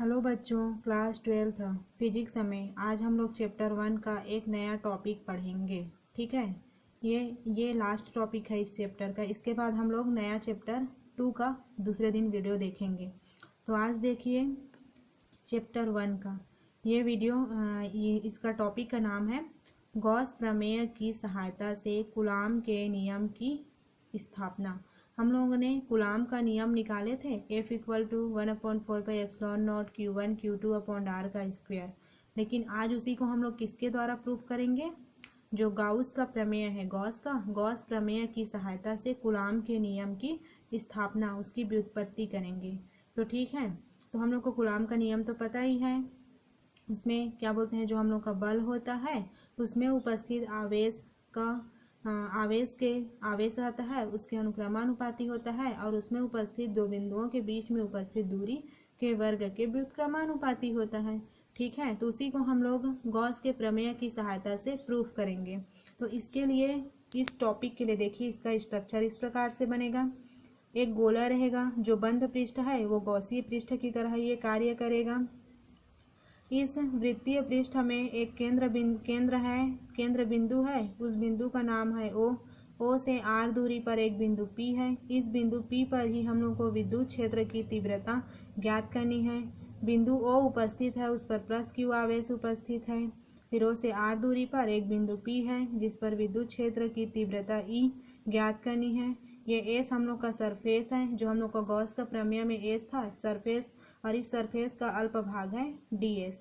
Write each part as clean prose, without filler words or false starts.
Hello बच्चों, class 12th physics में आज हम लोग चैप्टर 1 का एक नया टॉपिक पढ़ेंगे। ठीक है, ये लास्ट टॉपिक है इस चैप्टर का। इसके बाद हम लोग नया चैप्टर 2 का दूसरे दिन वीडियो देखेंगे। तो आज देखिए चैप्टर 1 का ये वीडियो। इसका टॉपिक का नाम है गॉस प्रमेय की सहायता से कूलाम के नियम की स्थापना। हम लोगों ने कूलाम का नियम निकाले थे, F = 1/4πε0 Q1 Q2/r का स्क्वायर। लेकिन आज उसी को हम लोग किसके द्वारा प्रूफ करेंगे? जो गाउस का प्रमेय है, गॉस प्रमेय की सहायता से कूलाम के नियम की स्थापना, उसकी व्युत्पत्ति करेंगे। तो ठीक है, तो हम लोग को कूलाम का नियम तो पता ही है। उसमें क्या बोलते हैं, जो हम लोग का बल होता है उसमें उपस्थित आवेश रहता है, उसके अनुक्रमानुपाती होता है, और उसमें उपस्थित दो बिंदुओं के बीच में उपस्थित दूरी के वर्ग के व्युत्क्रमानुपाती होता है। ठीक है, तो उसी को हम लोग गॉस के प्रमेय की सहायता से प्रूफ करेंगे। तो इसके लिए, इस टॉपिक के लिए देखिए, इसका स्ट्रक्चर इस प्रकार से बनेगा। एक गोला रहेगा, जो बंद पृष्ठ है वो गॉसीय पृष्ठ की तरह ये कार्य करेगा। इस वृत्तीय पृष्ठ में एक केंद्र बिंदु है, उस बिंदु का नाम है O से r दूरी पर एक बिंदु P है। इस बिंदु P पर ही हम लोग को विद्युत क्षेत्र की तीव्रता ज्ञात करनी है। बिंदु O उपस्थित है, उस पर प्लस Q आवेश उपस्थित है। फिर O से r दूरी पर एक बिंदु P है जिस पर विद्युत क्षेत्र की तीव्रता E ज्ञात करनी है। ये S हम लोग का सरफेस है, जो हम लोग का गॉस का प्रमेय में S था, सरफेस, और इस सरफेस का अल्प भाग है ds।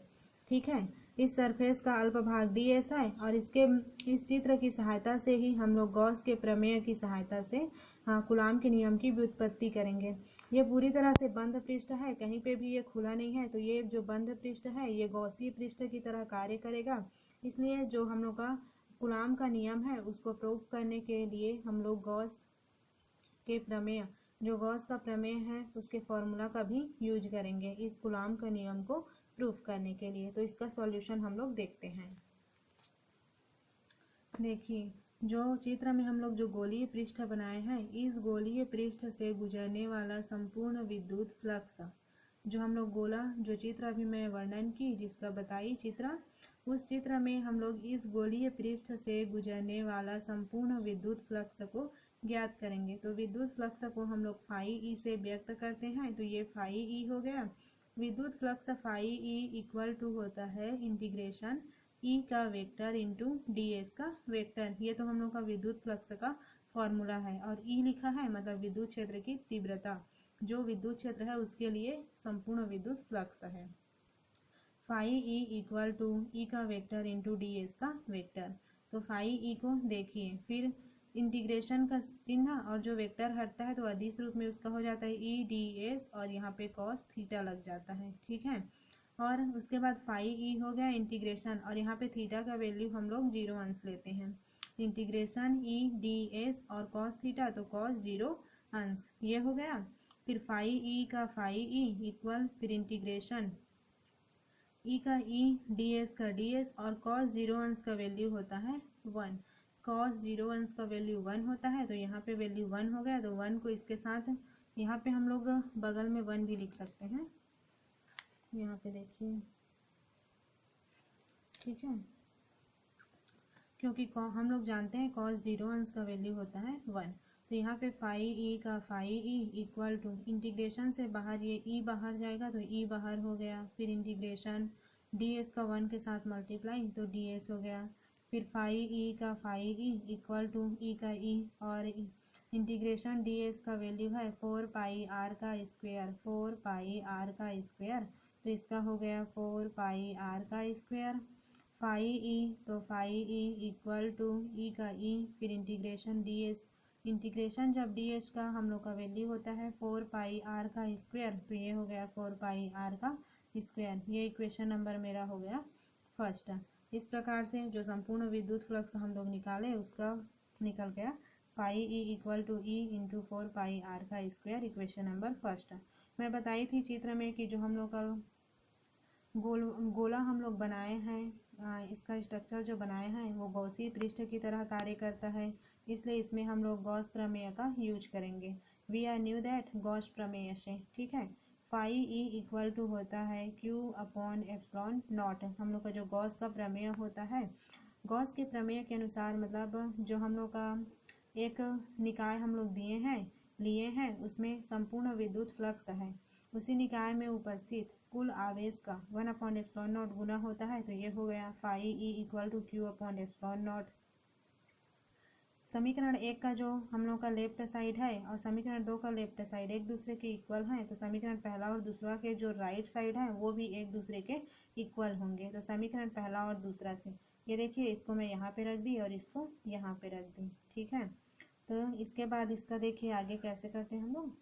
ठीक है, इस सरफेस का अल्प भाग ds है, और इस चित्र की सहायता से ही हम लोग गॉस के प्रमेय की सहायता से कूलाम के नियम की व्युत्पत्ति करेंगे। ये पूरी तरह से बंद पृष्ठ है, कहीं पे भी ये खुला नहीं है, तो ये जो बंद पृष्ठ है ये गॉसीय पृष्ठ की तरह कार्य करेगा। इसलिए जो हम लोग का कूलाम का नियम है उसको प्रूव करने के लिए हम लोग गॉस के प्रमेय, जो गॉस का प्रमेय है उसके फॉर्मूला का भी यूज करेंगे इस कूलाम का नियम को प्रूफ करने के लिए। तो इसका सॉल्यूशन हम लोग देखते हैं। देखिए, जो चित्र में हम लोग जो गोलीय पृष्ठ बनाए हैं, इस गोलीय पृष्ठ से गुजरने वाला संपूर्ण विद्युत फ्लक्स, जो हम लोग गोला, जो चित्र अभी मैं वर्णन की, जिसका बताई चित्र, उस चित्र में हम लोग इस गोलीय पृष्ठ से गुजरने वाला संपूर्ण विद्युत फ्लक्स को ज्ञात करेंगे। तो विद्युत फ्लक्स को हम लोग फाई ई से व्यक्त करते हैं, तो ये फाई ई हो गया। विद्युत फ्लक्स फाई ई = होता है इंटीग्रेशन ई का वेक्टर इंटू ds का वेक्टर। ये तो हम लोग का विद्युत फ्लक्स का फॉर्मूला है, और ई लिखा है मतलब विद्युत क्षेत्र की तीव्रता, जो विद्युत क्षेत्र है उसके लिए संपूर्ण विद्युत फ्लक्स है। फाई ई = ई का वेक्टर इंटू ds का वेक्टर। तो फाई ई को देखिए, फिर इंटीग्रेशन का चिन्ह और जो वेक्टर हटता है तो अदिश रूप में उसका हो जाता है ई ds, और यहाँ पे cos थीटा लग जाता है। ठीक है, और उसके बाद फाई ई हो गया इंटीग्रेशन, और यहाँ पे थीटा का वैल्यू हम लोग 0 अंश लेते हैं। इंटीग्रेशन ई ds और cos थीटा, तो cos 0 अंश, ये हो गया। फिर फाई ई का फाई ई इक्वल, फिर इंटीग्रेशन ई का ई ds का ds, और cos 0 अंश का वैल्यू होता है 1। cos 0 अंश का वैल्यू 1 होता है, तो यहाँ पे वैल्यू 1 हो गया। तो 1 को इसके साथ यहाँ पे हम लोग बगल में 1 भी लिख सकते हैं, यहाँ पे देखिए। ठीक है, क्योंकि हम लोग जानते हैं cos 0 अंश का वैल्यू होता है 1। तो यहाँ पे फाई ई का phi E equal to, integration से बाहर ये ई बाहर जाएगा तो ई बाहर हो गया। फिर इंटीग्रेशन ds का 1 के साथ मल्टीप्लाई, तो ds हो गया। फिर फाई ई का फाई ई इक्वल टू ई का ई, और इंटीग्रेशन ds का वैल्यू है 4 पाई r का स्क्वायर, 4 पाई r का स्क्वायर, तो इसका हो गया 4 पाई r का स्क्वायर। फाई ई, तो फाई ई इक्वल टू ई का ई, फिर इंटीग्रेशन ds, इंटीग्रेशन जब ds का हम लोग का वैल्यू होता है 4 पाई r का स्क्वायर, तो ये हो गया 4 पाई r का स्क्वायर। ये इक्वेशन नंबर मेरा हो गया फर्स्ट। इस प्रकार से जो संपूर्ण विद्युत फ्लक्स हम लोग निकाले उसका निकल गया phi E equal to E into 4 pi r का स्क्वायर, इक्वेशन नंबर फर्स्ट। मैं बताई थी चित्र में कि जो हम लोग का गोला हम लोग बनाए हैं, इसका स्ट्रक्चर जो बनाए हैं वो गॉसीय पृष्ठ की तरह कार्य करता है, इसलिए इसमें हम लोग गॉस प्रमेय का यूज करेंगे। We are knew that Gauss प्रमेय से। ठीक है, फाई ई इक्वल टू होता है क्यू अपॉन एप्सिलॉन नॉट। हम लोग का जो गॉस का प्रमेय होता है, गॉस के प्रमेय के अनुसार मतलब जो हम लोग का एक निकाय हम लोग लिए हैं उसमें संपूर्ण विद्युत फ्लक्स है, उसी निकाय में उपस्थित कुल आवेश का 1 अपॉन एप्सिलॉन नॉट गुना होता है। तो ये हो गया phi E equal to Q upon epsilon naught. समीकरण 1 का जो हम लोग का लेफ्ट साइड है और समीकरण 2 का लेफ्ट साइड एक दूसरे के इक्वल हैं, तो समीकरण पहला और दूसरा के जो राइट साइड है वो भी एक दूसरे के इक्वल होंगे। तो समीकरण पहला और दूसरा से ये देखिए, इसको मैं यहाँ पे रख दी और इसको यहाँ पे रख दी, ठीक है। तो इसके बाद इसका देखिए आगे कैसे करते हैं हम लोग।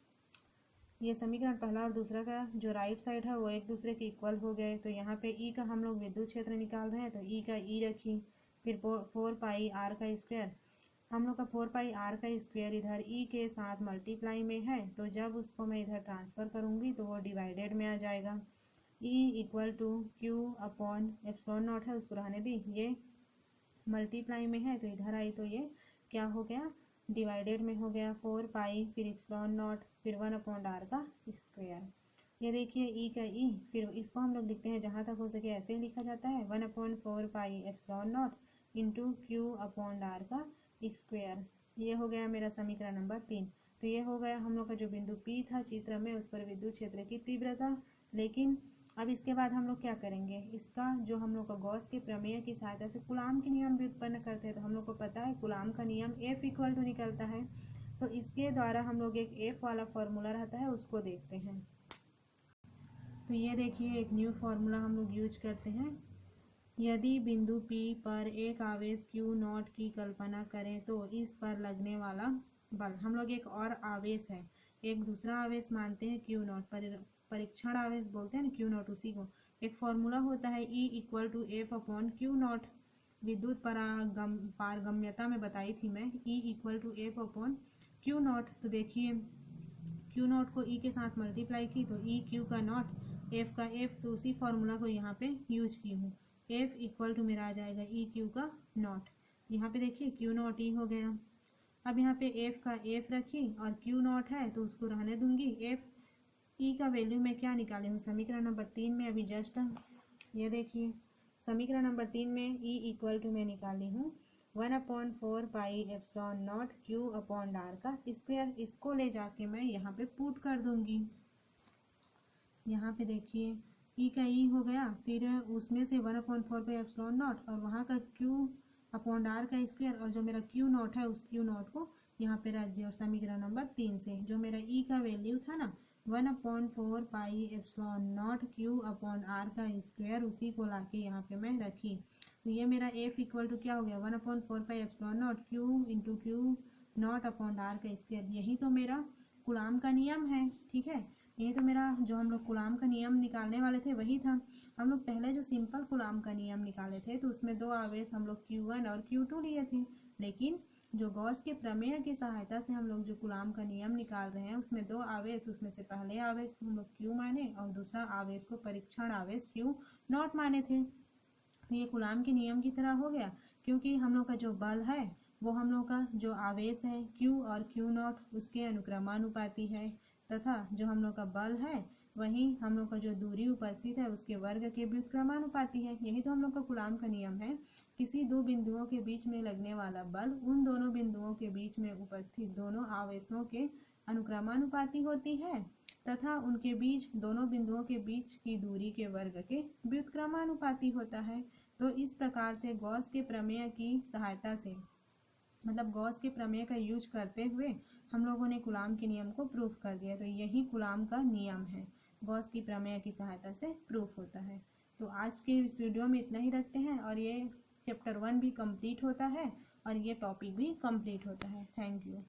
ये समीकरण पहला और दूसरा का जो राइट साइड है वो एक दूसरे के इक्वल हो गए। तो यहाँ पे ई का हम लोग विद्युत क्षेत्र निकाल रहे हैं, तो ई का ई रखी, फिर 4 पाई आर का स्क्वायर। हम लोग का 4 पाई आर का स्क्वायर इधर ई के साथ मल्टीप्लाई में है, तो जब उसको मैं इधर ट्रांसफ़र करूँगी तो वो डिवाइडेड में आ जाएगा। E equal to Q upon epsilon naught है, उसको रहने दी, ये मल्टीप्लाई में है तो इधर आई तो ये क्या हो गया, डिवाइडेड में हो गया। 4 पाई फिर एप्सिलॉन नॉट फिर 1 अपॉन आर का स्क्वायर। ये देखिए ई का ई, फिर इसको हम लोग लिखते हैं जहाँ तक हो सके ऐसे ही लिखा जाता है 1 upon 4 pi epsilon naught into Q upon R का स्क्वायर। ये हो गया मेरा समीकरण नंबर 3। तो ये हो गया हम लोग का जो बिंदु P था चित्र में, उस पर विद्युत क्षेत्र की तीव्रता। लेकिन अब इसके बाद हम लोग क्या करेंगे, इसका जो हम लोग का गॉस के प्रमेय की सहायता से कूलाम के नियम भी उत्पन्न करते हैं। तो हम लोग को पता है कूलाम का नियम F इक्वल टू निकलता है, तो इसके द्वारा हम लोग एक F वाला फॉर्मूला रहता है उसको देखते हैं। तो ये देखिए एक न्यू फार्मूला हम लोग यूज करते हैं। यदि बिंदु P पर एक आवेश Q नॉट की कल्पना करें तो इस पर लगने वाला बल, हम लोग एक और आवेश है, एक दूसरा आवेश मानते हैं Q नॉट, परीक्षण आवेश बोलते हैं ना Q नॉट, उसी को। एक फॉर्मूला होता है E equal to F upon Q naught, विद्युत पारगम्यता में बताई थी मैं, E equal to F upon Q naught. तो देखिए Q नॉट को E के साथ मल्टीप्लाई की तो E Q का नॉट, F का F, तो उसी फॉर्मूला को यहाँ पे यूज की हूँ। F इक्वल टू मेरा आ जाएगा E Q का नॉट। यहाँ पे देखिए Q नॉट E हो गया। अब यहाँ पे F का F रखी और Q नॉट है तो उसको रहने दूंगी। F E का वैल्यू मैं क्या निकाले हूँ समीकरण नंबर 3 में अभी जस्ट, ये देखिए समीकरण नंबर 3 में E इक्वल टू मैं निकाली हूँ 1 upon 4 pi epsilon naught Q upon R का स्क्वायर। इसको ले जाके मैं यहाँ पे पुट कर दूंगी। यहाँ पे देखिए E का E हो गया, फिर उसमें से 1 अपॉन 4 पाई एप्सिलॉन नॉट और वहाँ का Q अपॉन आर का स्क्वायर, और जो मेरा Q नॉट है उस Q नॉट को यहाँ पे रख दिया। और समीकरण नंबर 3 से जो मेरा E का वैल्यू था ना 1 upon 4 pi epsilon naught Q upon R का स्क्वायर, उसी को लाके यहाँ पे मैं रखी। तो ये मेरा F इक्वल टू क्या हो गया 1 upon 4 pi epsilon naught Q into Q naught upon R का स्क्वायर। यही तो मेरा कूलाम का नियम है, ठीक है। यही तो मेरा जो हम लोग कूलाम का नियम निकालने वाले थे वही था। हम लोग पहले जो सिंपल कूलाम का नियम निकाले थे तो उसमें दो आवेश हम लोग Q1 और Q2 लिए थे, लेकिन जो गॉस के प्रमेय की सहायता से हम लोग जो कूलाम का नियम निकाल रहे हैं उसमें दो आवेश, उसमें से पहले आवेश हम लोग Q माने और दूसरा आवेश को परीक्षण आवेश Q नॉट माने थे। तो ये कूलाम के नियम की तरह हो गया, क्योंकि हम लोग का जो बल है वो हम लोग का जो आवेश है Q और Q नॉट उसके अनुक्रमानुपाती है, तथा जो हम लोग का बल है वही हम लोग का जो दूरी उपस्थित है उसके वर्ग के व्युत्क्रमानुपाती है। यही तो हम लोग का कूलाम का नियम है। किसी दो बिंदुओं के बीच में लगने वाला बल उन दोनों बिंदुओं के बीच में उपस्थित दोनों आवेशों के अनुक्रमानुपाती होती है, तथा उनके बीच दोनों बिंदुओं के बीच की दूरी के वर्ग के व्युत्क्रमानुपाती होता है। तो इस प्रकार से गॉस के प्रमेय की सहायता से, मतलब गॉस के प्रमेय का यूज करते हुए हम लोगों ने कूलाम के नियम को प्रूफ कर दिया। तो यही कूलाम का नियम है, गॉस की प्रमेय की सहायता से प्रूफ होता है। तो आज के इस वीडियो में इतना ही रखते हैं, और ये चैप्टर 1 भी कंप्लीट होता है और ये टॉपिक भी कंप्लीट होता है। Thank you.